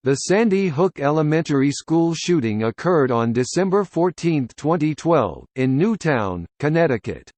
The Sandy Hook Elementary School shooting occurred on December 14, 2012, in Newtown, Connecticut.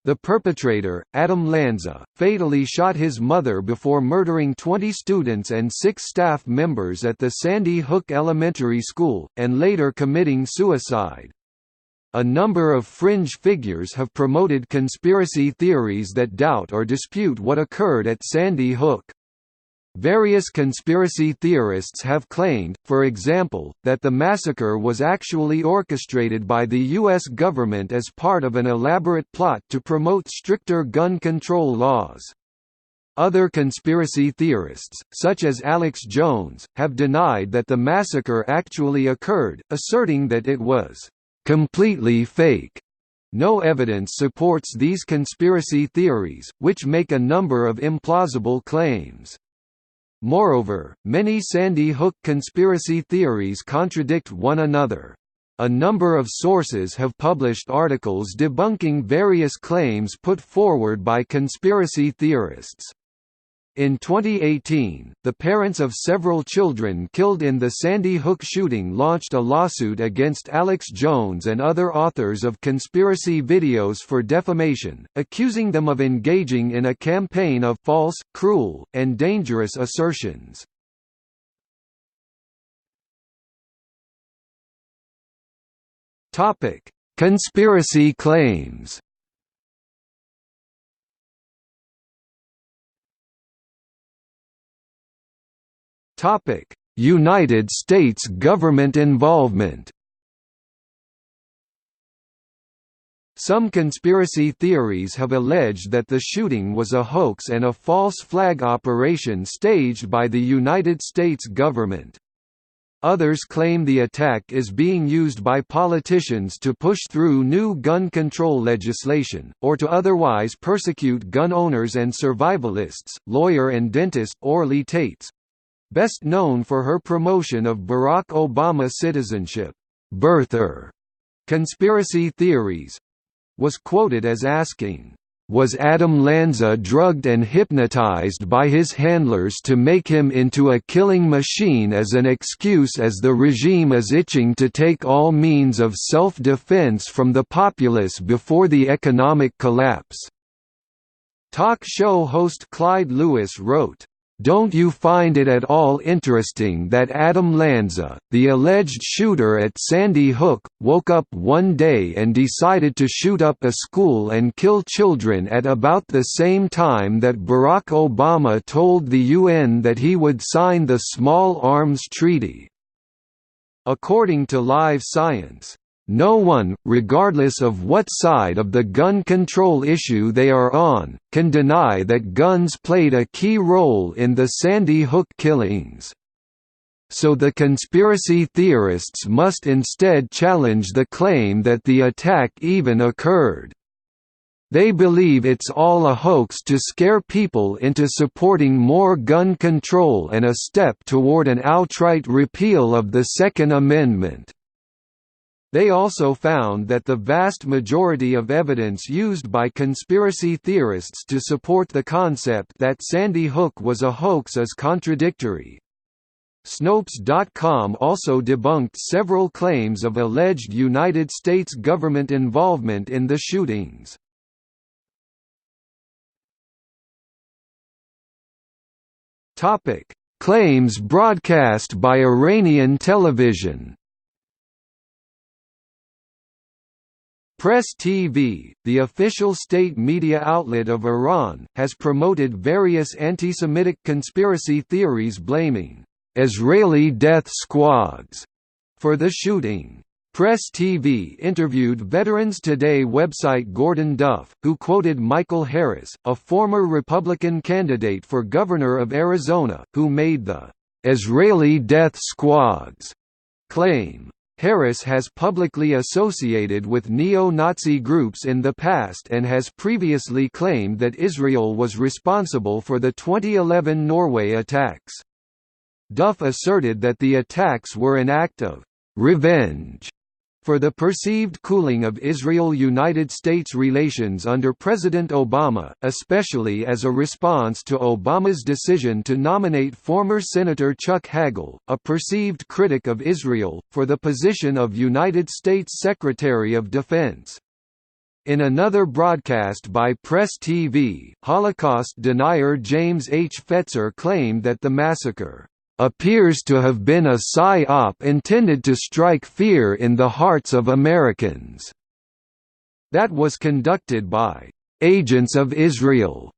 The perpetrator, Adam Lanza, fatally shot his mother before murdering 20 students and 6 staff members at the Sandy Hook Elementary School, and later committing suicide. A number of fringe figures have promoted conspiracy theories that doubt or dispute what occurred at Sandy Hook. Various conspiracy theorists have claimed, for example, that the massacre was actually orchestrated by the U.S. government as part of an elaborate plot to promote stricter gun control laws. Other conspiracy theorists, such as Alex Jones, have denied that the massacre actually occurred, asserting that it was completely fake. No evidence supports these conspiracy theories, which make a number of implausible claims. Moreover, many Sandy Hook conspiracy theories contradict one another. A number of sources have published articles debunking various claims put forward by conspiracy theorists. In 2018, the parents of several children killed in the Sandy Hook shooting launched a lawsuit against Alex Jones and other authors of conspiracy videos for defamation, accusing them of engaging in a campaign of false, cruel, and dangerous assertions. Topic: Conspiracy claims. United States government involvement. Some conspiracy theories have alleged that the shooting was a hoax and a false flag operation staged by the United States government. Others claim the attack is being used by politicians to push through new gun control legislation, or to otherwise persecute gun owners and survivalists. Lawyer and dentist Orly Tates, best known for her promotion of Barack Obama citizenship, birther conspiracy theories, was quoted as asking, "Was Adam Lanza drugged and hypnotized by his handlers to make him into a killing machine as an excuse as the regime is itching to take all means of self-defense from the populace before the economic collapse?" Talk show host Clyde Lewis wrote, "Don't you find it at all interesting that Adam Lanza, the alleged shooter at Sandy Hook, woke up one day and decided to shoot up a school and kill children at about the same time that Barack Obama told the UN that he would sign the Small Arms Treaty?" According to Live Science, "No one, regardless of what side of the gun control issue they are on, can deny that guns played a key role in the Sandy Hook killings. So the conspiracy theorists must instead challenge the claim that the attack even occurred. They believe it's all a hoax to scare people into supporting more gun control and a step toward an outright repeal of the Second Amendment." They also found that the vast majority of evidence used by conspiracy theorists to support the concept that Sandy Hook was a hoax is contradictory. Snopes.com also debunked several claims of alleged United States government involvement in the shootings. Claims broadcast by Iranian television. Press TV, the official state media outlet of Iran, has promoted various anti-Semitic conspiracy theories blaming Israeli death squads for the shooting. Press TV interviewed Veterans Today website Gordon Duff, who quoted Michael Harris, a former Republican candidate for governor of Arizona, who made the Israeli death squads claim. Harris has publicly associated with neo-Nazi groups in the past and has previously claimed that Israel was responsible for the 2011 Norway attacks. Duff asserted that the attacks were an act of revenge for the perceived cooling of Israel–United States relations under President Obama, especially as a response to Obama's decision to nominate former Senator Chuck Hagel, a perceived critic of Israel, for the position of United States Secretary of Defense. In another broadcast by Press TV, Holocaust denier James H. Fetzer claimed that the massacre appears to have been a psy-op intended to strike fear in the hearts of Americans that was conducted by agents of Israel.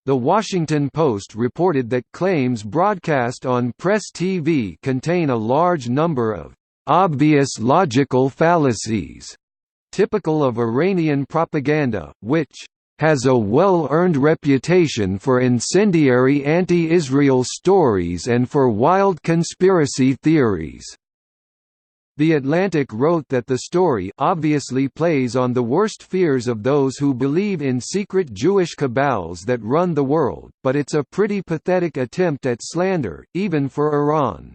The Washington Post reported that claims broadcast on Press TV contain a large number of obvious logical fallacies, typical of Iranian propaganda, which has a well-earned reputation for incendiary anti-Israel stories and for wild conspiracy theories. The Atlantic wrote that the story obviously plays on the worst fears of those who believe in secret Jewish cabals that run the world, but it's a pretty pathetic attempt at slander, even for Iran.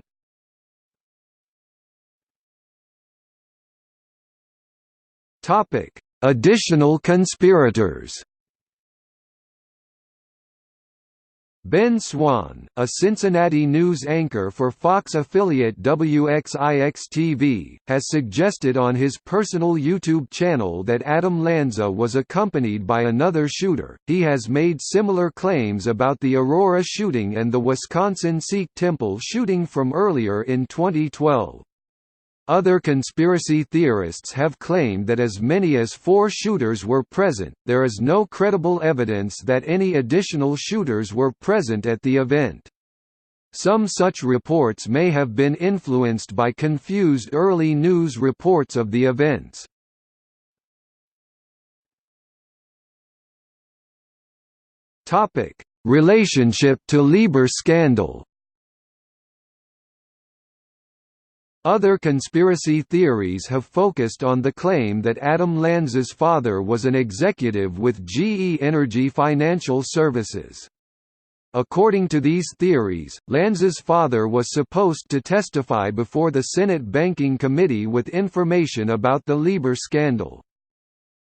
Additional conspirators. Ben Swann, a Cincinnati news anchor for Fox affiliate WXIX-TV, has suggested on his personal YouTube channel that Adam Lanza was accompanied by another shooter. He has made similar claims about the Aurora shooting and the Wisconsin Sikh temple shooting from earlier in 2012. Other conspiracy theorists have claimed that as many as 4 shooters were present. There is no credible evidence that any additional shooters were present at the event. Some such reports may have been influenced by confused early news reports of the events. Topic: Relationship to Lieber scandal. Other conspiracy theories have focused on the claim that Adam Lanza's father was an executive with GE Energy Financial Services. According to these theories, Lanza's father was supposed to testify before the Senate Banking Committee with information about the Lieber scandal.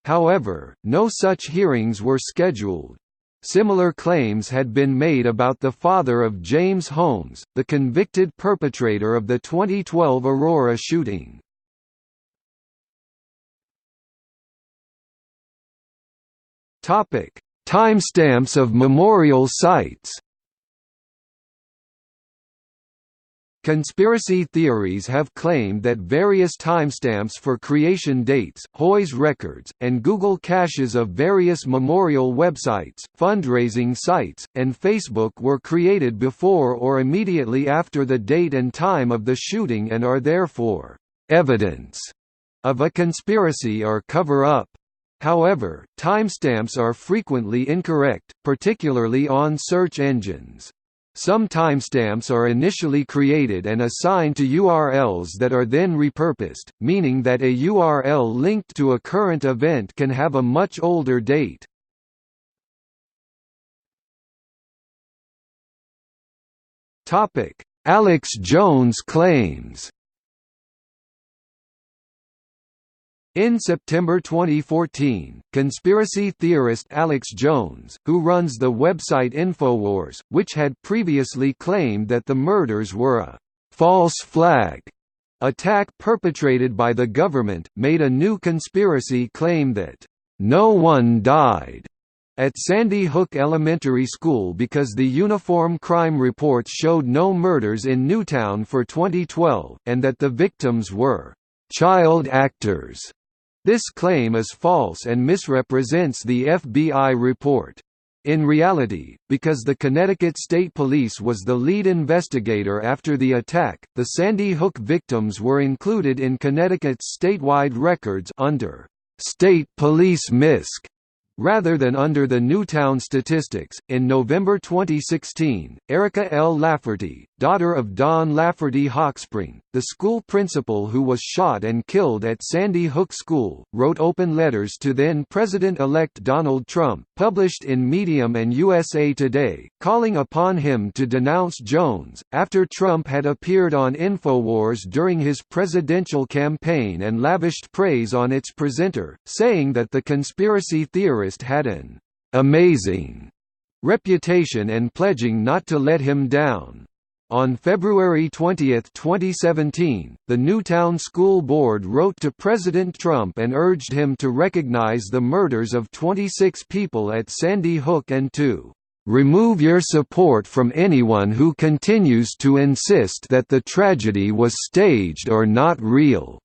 However, no such hearings were scheduled. Similar claims had been made about the father of James Holmes, the convicted perpetrator of the 2012 Aurora shooting. Timestamps of memorial sites. Conspiracy theories have claimed that various timestamps for creation dates, Hoy's records, and Google caches of various memorial websites, fundraising sites, and Facebook were created before or immediately after the date and time of the shooting and are therefore evidence of a conspiracy or cover-up. However, timestamps are frequently incorrect, particularly on search engines. Some timestamps are initially created and assigned to URLs that are then repurposed, meaning that a URL linked to a current event can have a much older date. Alex Jones claims. In September 2014, conspiracy theorist Alex Jones, who runs the website Infowars, which had previously claimed that the murders were a «false flag» attack perpetrated by the government, made a new conspiracy claim that «no one died» at Sandy Hook Elementary School because the Uniform Crime Reports showed no murders in Newtown for 2012, and that the victims were «child actors». This claim is false and misrepresents the FBI report. In reality, because the Connecticut State Police was the lead investigator after the attack, the Sandy Hook victims were included in Connecticut's statewide records under State Police MISC rather than under the Newtown statistics. In November 2016, Erica L. Lafferty, daughter of Don Lafferty Hawkspring, the school principal who was shot and killed at Sandy Hook School, wrote open letters to then-President-elect Donald Trump, published in Medium and USA Today, calling upon him to denounce Jones, after Trump had appeared on InfoWars during his presidential campaign and lavished praise on its presenter, saying that the conspiracy theorist had an "amazing" reputation and pledging not to let him down. On February 20, 2017, the Newtown School Board wrote to President Trump and urged him to recognize the murders of 26 people at Sandy Hook and to "remove your support from anyone who continues to insist that the tragedy was staged or not real."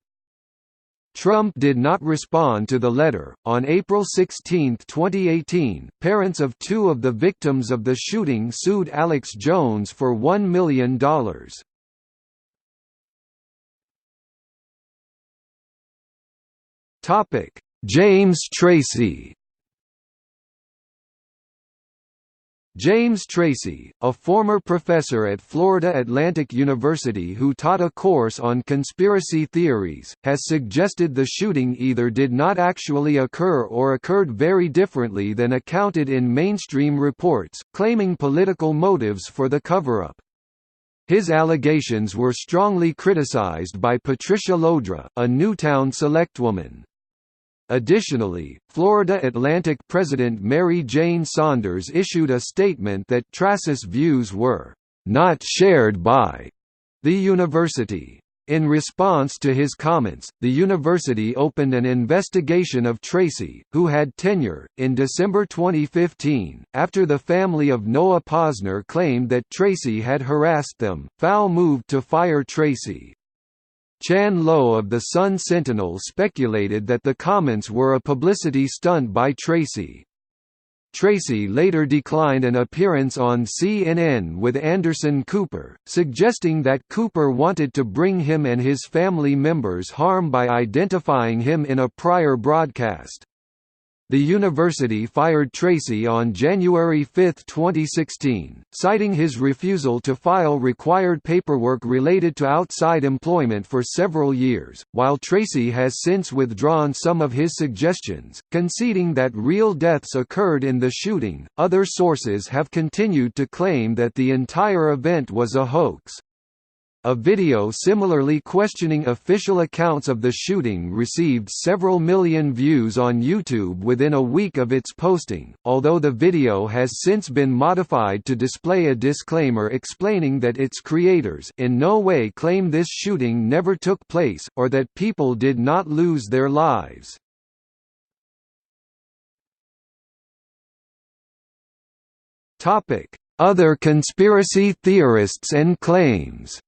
Trump did not respond to the letter. On April 16, 2018, parents of two of the victims of the shooting sued Alex Jones for $1 million. Topic: James Tracy. James Tracy, a former professor at Florida Atlantic University who taught a course on conspiracy theories, has suggested the shooting either did not actually occur or occurred very differently than accounted in mainstream reports, claiming political motives for the cover-up. His allegations were strongly criticized by Patricia Lodra, a Newtown selectwoman. Additionally, Florida Atlantic President Mary Jane Saunders issued a statement that Tracy's views were "not shared by" the university. In response to his comments, the university opened an investigation of Tracy, who had tenure, in December 2015, after the family of Noah Posner claimed that Tracy had harassed them. Fowl moved to fire Tracy. Chan Lo of the Sun Sentinel speculated that the comments were a publicity stunt by Tracy. Tracy later declined an appearance on CNN with Anderson Cooper, suggesting that Cooper wanted to bring him and his family members harm by identifying him in a prior broadcast. The university fired Tracy on January 5, 2016, citing his refusal to file required paperwork related to outside employment for several years, while Tracy has since withdrawn some of his suggestions, conceding that real deaths occurred in the shooting. Other sources have continued to claim that the entire event was a hoax. A video similarly questioning official accounts of the shooting received several million views on YouTube within a week of its posting, although the video has since been modified to display a disclaimer explaining that its creators in no way claim this shooting never took place, or that people did not lose their lives. Other conspiracy theorists and claims.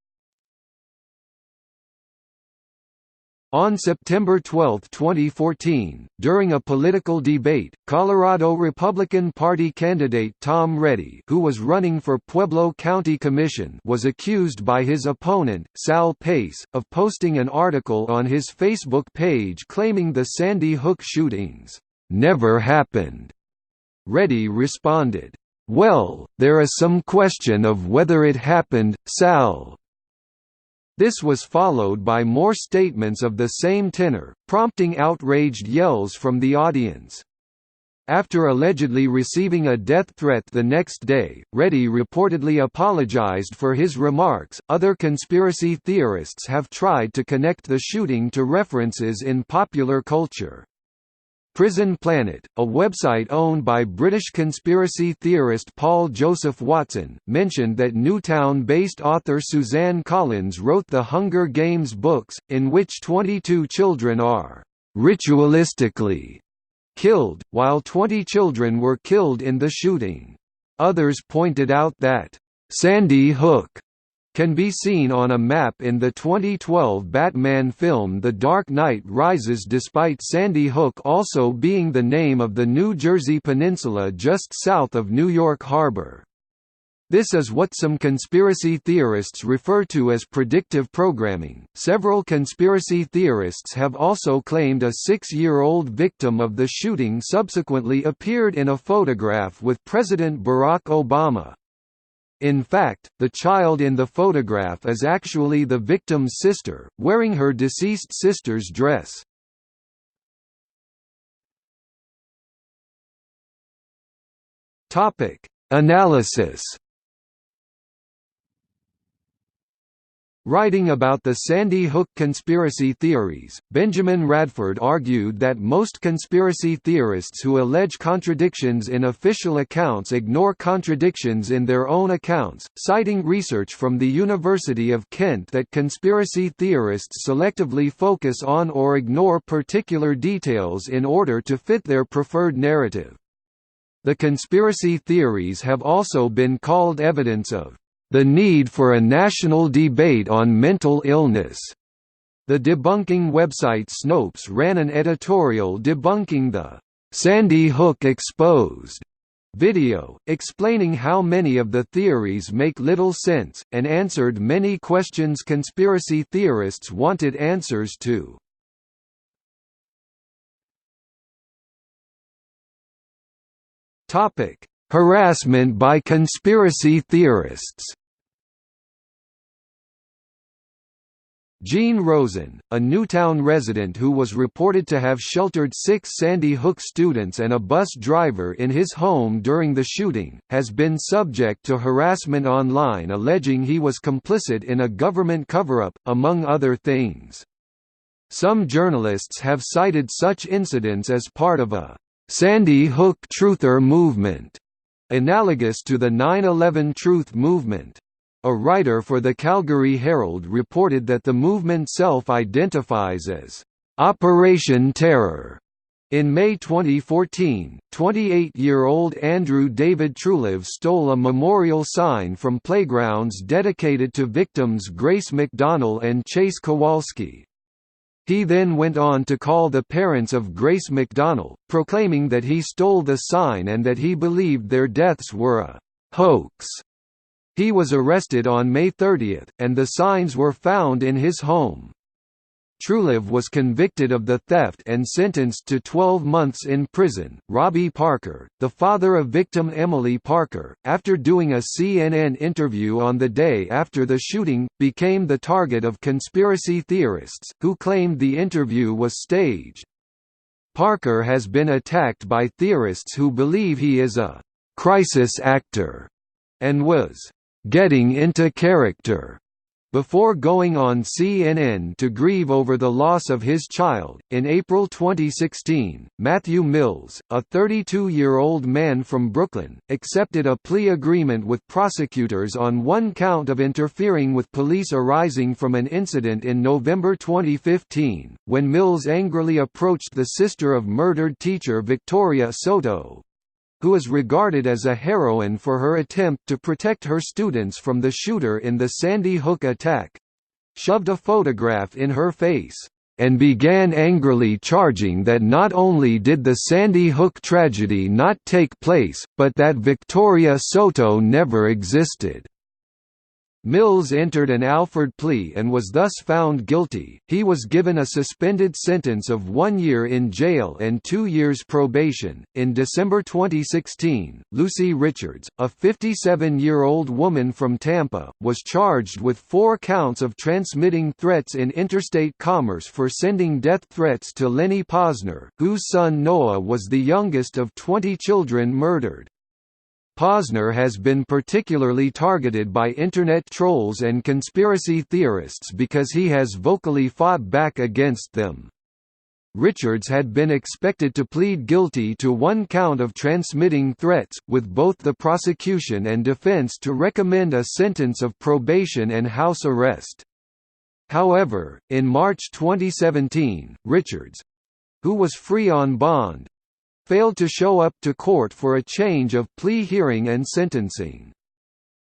On September 12, 2014, during a political debate, Colorado Republican Party candidate Tom Reddy, who was running for Pueblo County Commission, was accused by his opponent, Sal Pace, of posting an article on his Facebook page claiming the Sandy Hook shootings never happened. Reddy responded, "Well, there is some question of whether it happened, Sal." This was followed by more statements of the same tenor, prompting outraged yells from the audience. After allegedly receiving a death threat the next day, Reddy reportedly apologized for his remarks. Other conspiracy theorists have tried to connect the shooting to references in popular culture. Prison Planet, a website owned by British conspiracy theorist Paul Joseph Watson, mentioned that Newtown-based author Suzanne Collins wrote the Hunger Games books, in which 22 children are ritualistically killed, while 20 children were killed in the shooting. Others pointed out that Sandy Hook can be seen on a map in the 2012 Batman film The Dark Knight Rises, despite Sandy Hook also being the name of the New Jersey peninsula just south of New York Harbor. This is what some conspiracy theorists refer to as predictive programming. Several conspiracy theorists have also claimed a 6-year-old victim of the shooting subsequently appeared in a photograph with President Barack Obama. In fact, the child in the photograph is actually the victim's sister, wearing her deceased sister's dress. Analysis. Writing about the Sandy Hook conspiracy theories, Benjamin Radford argued that most conspiracy theorists who allege contradictions in official accounts ignore contradictions in their own accounts, citing research from the University of Kent that conspiracy theorists selectively focus on or ignore particular details in order to fit their preferred narrative. The conspiracy theories have also been called evidence of the need for a national debate on mental illness. The debunking website Snopes ran an editorial debunking the Sandy Hook Exposed video, explaining how many of the theories make little sense, and answered many questions conspiracy theorists wanted answers to. Harassment by conspiracy theorists. Gene Rosen, a Newtown resident who was reported to have sheltered 6 Sandy Hook students and a bus driver in his home during the shooting, has been subject to harassment online alleging he was complicit in a government cover-up, among other things. Some journalists have cited such incidents as part of a Sandy Hook truther movement, analogous to the 9/11 Truth movement. A writer for the Calgary Herald reported that the movement self-identifies as Operation Terror. In May 2014, 28-year-old Andrew David Truliv stole a memorial sign from playgrounds dedicated to victims Grace McDonnell and Chase Kowalski. He then went on to call the parents of Grace McDonnell, proclaiming that he stole the sign and that he believed their deaths were a hoax. He was arrested on May 30, and the signs were found in his home. Truliv was convicted of the theft and sentenced to 12 months in prison. Robbie Parker, the father of victim Emily Parker, after doing a CNN interview on the day after the shooting, became the target of conspiracy theorists, who claimed the interview was staged. Parker has been attacked by theorists who believe he is a crisis actor and was getting into character before going on CNN to grieve over the loss of his child. In April 2016, Matthew Mills, a 32-year-old man from Brooklyn, accepted a plea agreement with prosecutors on one count of interfering with police arising from an incident in November 2015, when Mills angrily approached the sister of murdered teacher Victoria Soto, who is regarded as a heroine for her attempt to protect her students from the shooter in the Sandy Hook attack, shoved a photograph in her face, and began angrily charging that not only did the Sandy Hook tragedy not take place, but that Victoria Soto never existed. Mills entered an Alford plea and was thus found guilty. He was given a suspended sentence of 1 year in jail and 2 years probation. In December 2016, Lucy Richards, a 57-year-old woman from Tampa, was charged with 4 counts of transmitting threats in interstate commerce for sending death threats to Lenny Posner, whose son Noah was the youngest of 20 children murdered. Posner has been particularly targeted by Internet trolls and conspiracy theorists because he has vocally fought back against them. Richards had been expected to plead guilty to 1 count of transmitting threats, with both the prosecution and defense to recommend a sentence of probation and house arrest. However, in March 2017, Richards, who was free on bond, failed to show up to court for a change of plea hearing and sentencing.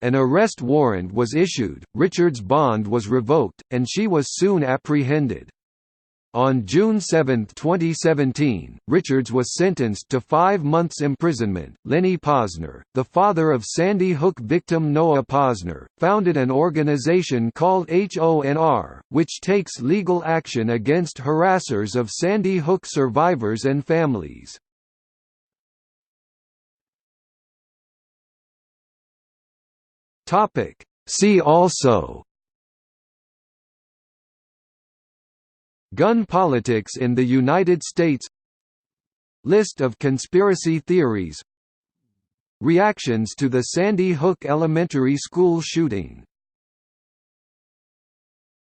An arrest warrant was issued, Richards' bond was revoked, and she was soon apprehended. On June 7, 2017, Richards was sentenced to 5 months imprisonment. Lenny Posner, the father of Sandy Hook victim Noah Posner, founded an organization called HONR, which takes legal action against harassers of Sandy Hook survivors and families. See also: Gun politics in the United States, List of conspiracy theories, Reactions to the Sandy Hook Elementary School shooting.